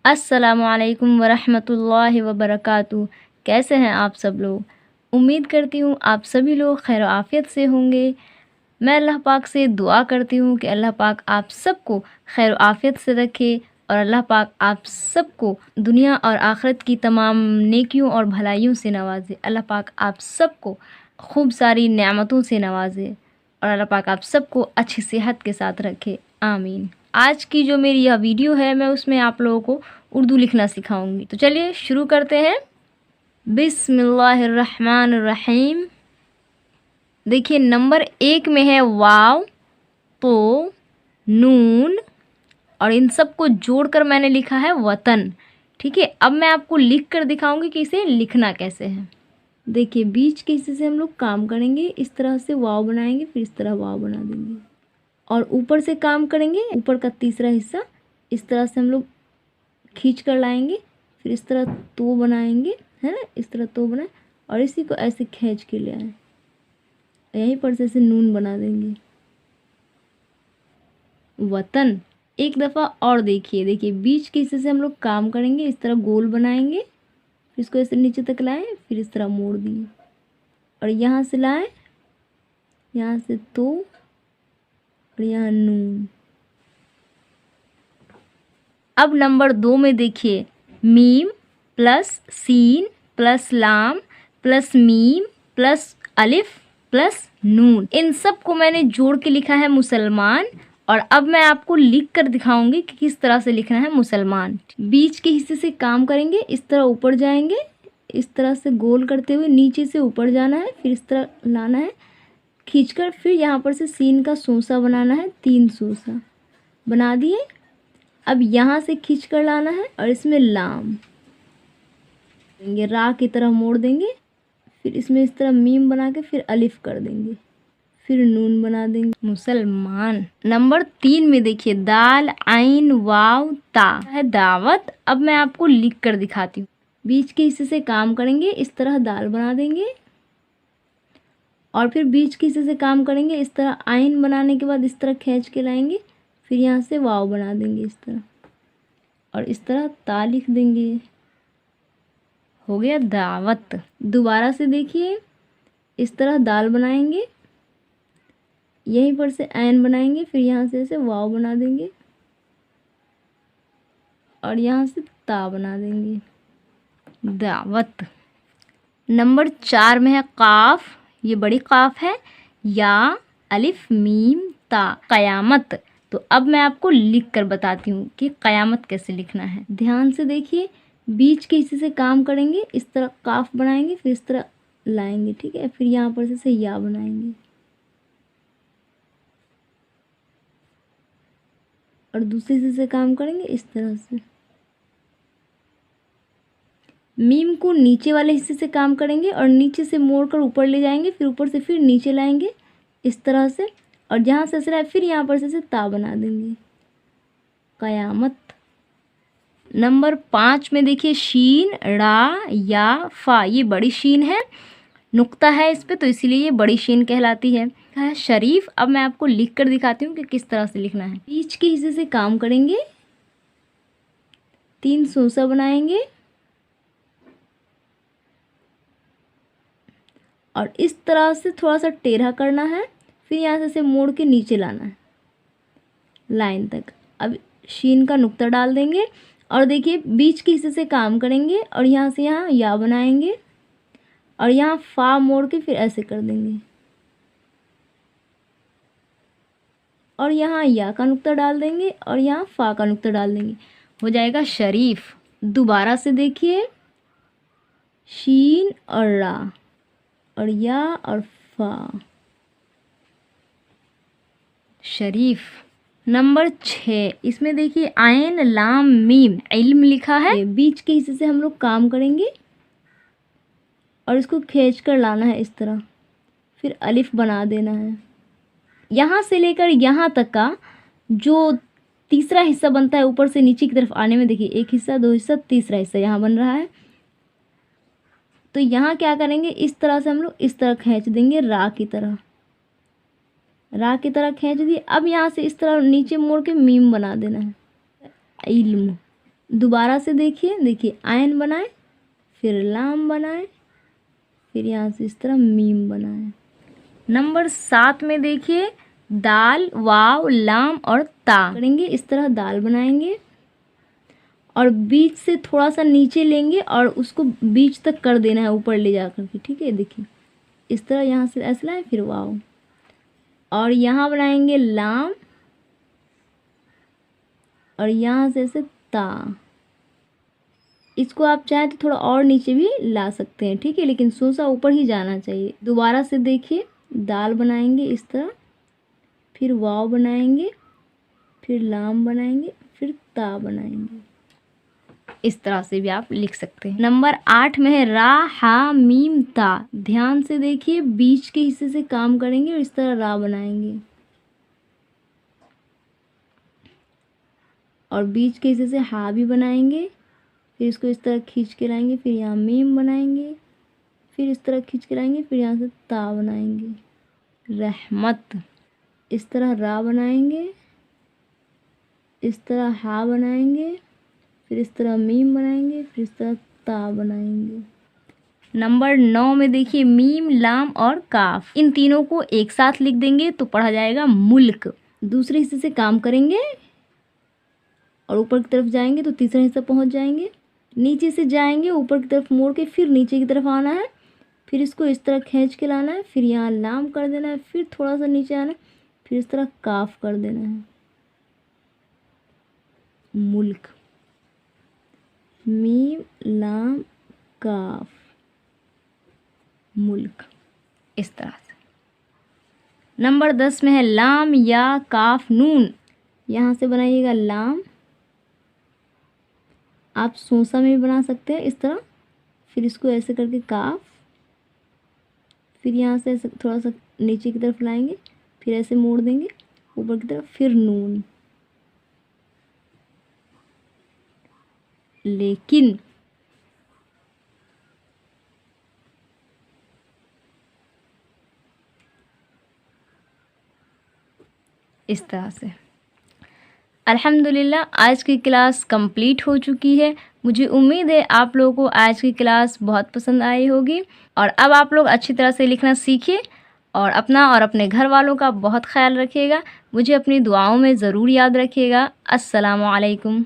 अस्सलामुअलैकुम वरहमतुल्लाहि वबरकातुहू। कैसे हैं आप सब लोग? उम्मीद करती हूँ आप सभी लोग खैर आफ़ियत से होंगे। मैं अल्लाह पाक से दुआ करती हूँ कि अल्लाह पाक आप सबको खैर आफ़ियत से रखे और अल्लाह पाक आप सबको दुनिया और आखिरत की तमाम नेकियों और भलाइयों से नवाजे। अल्लाह पाक आप सबको खूब सारी नेमतों से नवाजे और अल्लाह पाक आप सबको अच्छी सेहत के साथ रखे, आमीन। आज की जो मेरी यह वीडियो है मैं उसमें आप लोगों को उर्दू लिखना सिखाऊंगी। तो चलिए शुरू करते हैं। बिस्मिल्लाहिर्रहमानिर्रहीम। देखिए नंबर 1 में है वाव, तो, नून और इन सब को जोड़कर मैंने लिखा है वतन। ठीक है, अब मैं आपको लिख कर दिखाऊंगी कि इसे लिखना कैसे है। देखिए बीच के हिस्से से हम लोग काम करेंगे, इस तरह से वाव बनाएंगे, फिर इस तरह वाव बना देंगे और ऊपर से काम करेंगे। ऊपर का तीसरा हिस्सा इस तरह से हम लोग खींच कर लाएंगे, फिर इस तरह तो बनाएंगे, है ना, इस तरह तो बनाए और इसी को ऐसे खींच के ले आए, यहीं पर से ऐसे नून बना देंगे वतन। एक दफ़ा और देखिए, देखिए बीच के हिस्से से हम लोग काम करेंगे, इस तरह गोल बनाएंगे, फिर इसको ऐसे नीचे तक लाएं, फिर इस तरह मोड़ दिए और यहाँ से लाएं, यहाँ से तो और यहाँ नून। अब नंबर 2 में देखिए मीम प्लस सीन प्लस लाम प्लस मीम प्लस अलिफ प्लस नून, इन सब को मैंने जोड़ के लिखा है मुसलमान। और अब मैं आपको लिख कर दिखाऊंगी कि किस तरह से लिखना है मुसलमान। बीच के हिस्से से काम करेंगे, इस तरह ऊपर जाएंगे, इस तरह से गोल करते हुए नीचे से ऊपर जाना है, फिर इस तरह लाना है खींचकर, फिर यहाँ पर से सीन का सोसा बनाना है, 3 सोसा बना दिए। अब यहाँ से खींच कर लाना है और इसमें लाम देंगे, रा की तरह मोड़ देंगे, फिर इसमें इस तरह मीम बना के फिर अलिफ कर देंगे, फिर नून बना देंगे मुसलमान। नंबर 3 में देखिए दाल आइन वाव ता है दावत। अब मैं आपको लिख कर दिखाती हूँ। बीच के हिस्से से काम करेंगे, इस तरह दाल बना देंगे और फिर बीच के हिस्से से काम करेंगे, इस तरह आइन बनाने के बाद इस तरह खींच के लाएंगे, फिर यहाँ से वाव बना देंगे इस तरह और इस तरह ता लिख देंगे, हो गया दावत। दोबारा से देखिए, इस तरह दाल बनाएंगे, यहीं पर से ऐन बनाएंगे, फिर यहाँ से ऐसे वाव बना देंगे और यहाँ से ता बना देंगे, दावत। नंबर 4 में है काफ, ये बड़ी काफ है, या अलिफ मीम ता कयामत। तो अब मैं आपको लिख कर बताती हूँ कि कयामत कैसे लिखना है। ध्यान से देखिए, बीच के हिस्से से काम करेंगे, इस तरह काफ बनाएंगे, फिर इस तरह लाएंगे, ठीक है, फिर यहाँ पर से या बनाएंगे और दूसरे हिस्से से काम करेंगे इस तरह से। मीम को नीचे वाले हिस्से से काम करेंगे और नीचे से मोड़ कर ऊपर ले जाएंगे, फिर ऊपर से फिर नीचे लाएंगे इस तरह से और जहाँ से ऐसे फिर यहाँ पर से ता बना देंगे, कयामत। नंबर 5 में देखिए शीन रा या फा, ये बड़ी शीन है, नुक्ता है इस पे, तो इसीलिए ये बड़ी शीन कहलाती है शरीफ। अब मैं आपको लिख कर दिखाती हूँ कि किस तरह से लिखना है। बीच के हिस्से से काम करेंगे, 3 सोसा बनाएंगे और इस तरह से थोड़ा सा टेढ़ा करना है, फिर यहाँ से मोड़ के नीचे लाना है लाइन तक। अब शीन का नुक्ता डाल देंगे और देखिए बीच के हिस्से से काम करेंगे और यहाँ से यहाँ या बनाएंगे और यहाँ फा मोड़ के फिर ऐसे कर देंगे और यहाँ या का नुक्ता डाल देंगे और यहाँ फा का नुक्ता डाल देंगे, हो जाएगा शरीफ। दोबारा से देखिए, शीन और रा और या और फा, शरीफ। नंबर 6, इसमें देखिए आयन लाम मीम इल्म लिखा है। बीच के हिस्से से हम लोग काम करेंगे और इसको खींच कर लाना है इस तरह, फिर अलिफ बना देना है। यहाँ से लेकर यहाँ तक का जो तीसरा हिस्सा बनता है ऊपर से नीचे की तरफ आने में, देखिए 1 हिस्सा 2 हिस्सा तीसरा हिस्सा यहाँ बन रहा है। तो यहाँ क्या करेंगे, इस तरह से हम लोग इस तरह खींच देंगे, रा की तरह, रा की तरह खींच दिए। अब यहाँ से इस तरह नीचे मोड़ के मीम बना देना है, इल्म। दोबारा से देखिए, देखिए आयन बनाए, फिर लाम बनाए, फिर यहाँ से इस तरह मीम बनाए। नंबर 7 में देखिए दाल, वाव, लाम और ता करेंगे। इस तरह दाल बनाएंगे और बीच से थोड़ा सा नीचे लेंगे और उसको बीच तक कर देना है, ऊपर ले जा कर के, ठीक है। देखिए इस तरह यहाँ से ऐसे लाए, फिर वाव, और यहाँ बनाएंगे लाम और यहाँ से ऐसे ता। इसको आप चाहें तो थोड़ा और नीचे भी ला सकते हैं, ठीक है, लेकिन सोसा ऊपर ही जाना चाहिए। दोबारा से देखिए दाल बनाएंगे इस तरह, फिर वाव बनाएंगे, फिर लाम बनाएंगे, फिर ता बनाएंगे। इस तरह से भी आप लिख सकते हैं। नंबर 8 में है रा, हा, मीम, ता। ध्यान से देखिए, बीच के हिस्से से काम करेंगे और इस तरह रा बनाएंगे और बीच के हिस्से से हा भी बनाएंगे, फिर इसको इस तरह खींच के लाएंगे, फिर यहाँ मीम बनाएंगे, फिर इस तरह खींच के लाएंगे, फिर यहाँ से ता बनाएंगे। रहमत, इस तरह रा बनाएंगे, इस तरह हा बनाएंगे, फिर इस तरह मीम बनाएंगे, फिर इस तरह ता बनाएंगे। नंबर 9 में देखिए मीम, लाम और काफ, इन तीनों को एक साथ लिख देंगे तो पढ़ा जाएगा मुल्क। दूसरे हिस्से से काम करेंगे और ऊपर की तरफ जाएंगे तो तीसरा हिस्सा पहुंच जाएंगे। नीचे से जाएंगे, ऊपर की तरफ मोड़ के फिर नीचे की तरफ आना है, फिर इसको इस तरह खींच के लाना है, फिर यहाँ लाम कर देना है, फिर थोड़ा सा नीचे आना है, फिर इस तरह काफ कर देना है। मुल्क, मीम, लाम, काफ, मुल्क, इस तरह से। नंबर 10 में है लाम, या, काफ, नून। यहाँ से बनाइएगा लाम, आप सोसा में भी बना सकते हैं इस तरह, फिर इसको ऐसे करके काफ, फिर यहाँ से ऐसे थोड़ा सा नीचे की तरफ लाएंगे, फिर ऐसे मोड़ देंगे ऊपर की तरफ, फिर नून। लेकिन इस तरह से। अल्हम्दुलिल्लाह आज की क्लास कंप्लीट हो चुकी है। मुझे उम्मीद है आप लोगों को आज की क्लास बहुत पसंद आई होगी और अब आप लोग अच्छी तरह से लिखना सीखिए और अपना और अपने घर वालों का बहुत ख्याल रखिएगा। मुझे अपनी दुआओं में ज़रूर याद रखिएगा। अस्सलामु अलैकुम।